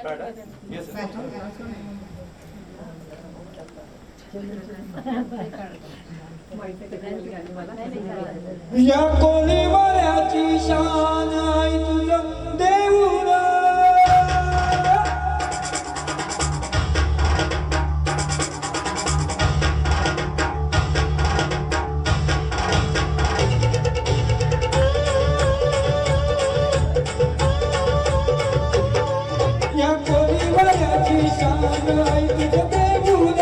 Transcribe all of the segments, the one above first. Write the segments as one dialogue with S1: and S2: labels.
S1: या कोळीवाड्याची शान आई तुझं देऊळ या कोळीवाड्याची शान आई तुझं देऊळ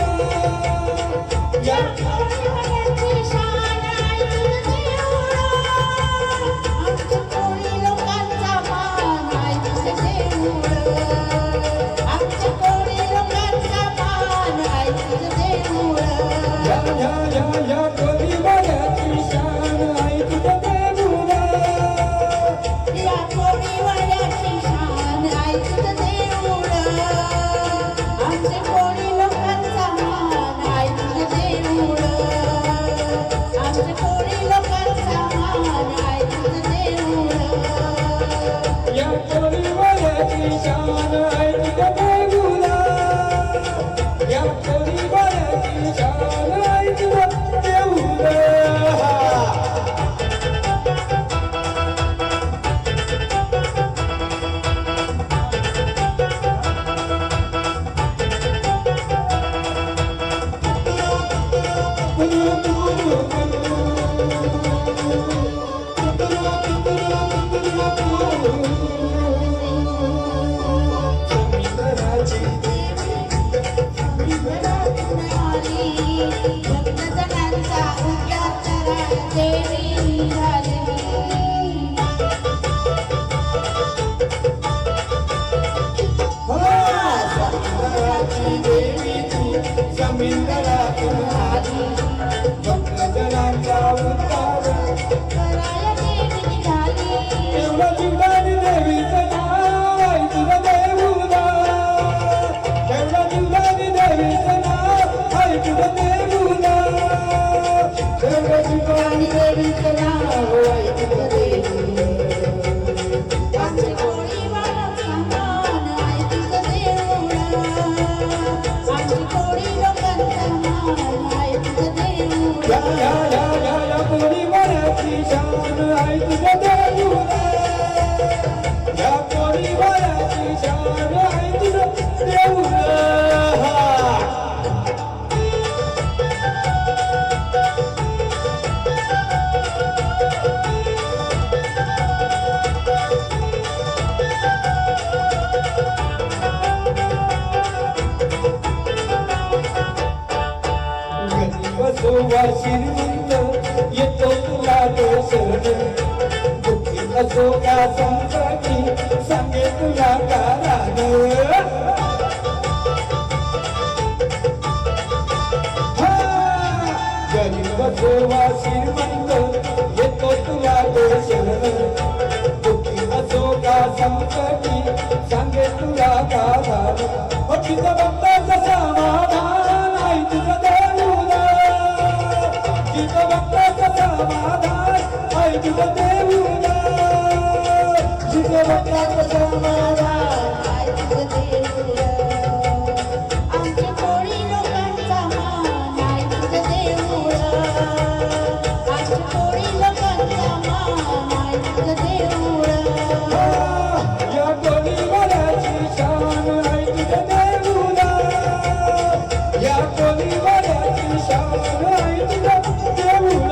S1: या श्रीमंत येतो तुला दोषण दुःखी असो का संकटी सांगे तुला कारण गरीब असो वा श्रीमंत येतो तुला दोषण दुःखी असो का संकटी सांगे तुला कारण तिथं भक्ताचं समाधान आई तुझं समाधान आई तुझं देऊळ जिथं भक्ताचं समाधान आई तुझं देऊळ आमच्या कोळी लोकांचा मान आई तुझं देऊळ आमच्या कोळी लोकांचा मान आई तुझं देऊळ या कोळीवाड्याची शान आई तुझं देऊळ या कोळीवाड्याची शान आई तुझं देऊळ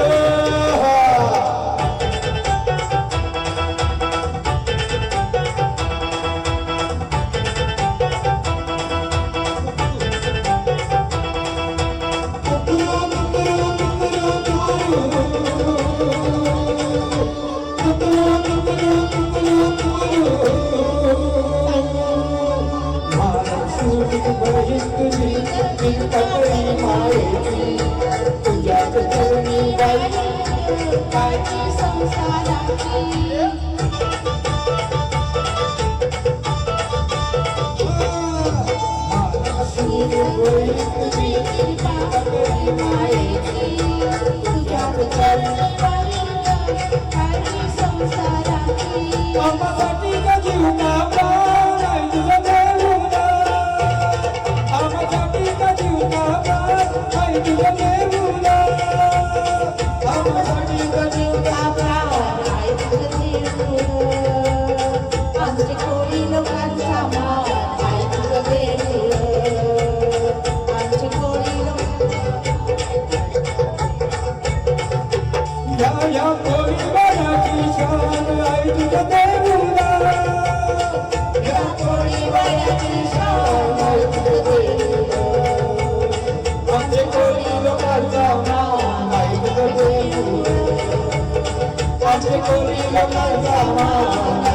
S1: संसाराची आमचे कोळी लोकांचा मान आहे तुझं देऊळ आमचे कोळी लोक
S2: या कोळी बाळाची शान आहे तुझं देऊळा
S1: या कोळी बाळाची शान आहे तुझं देऊळ
S2: आमचे कोळी लोकांचा मान आहे तुझं देऊळ आमचे कोळी लोकांचा मान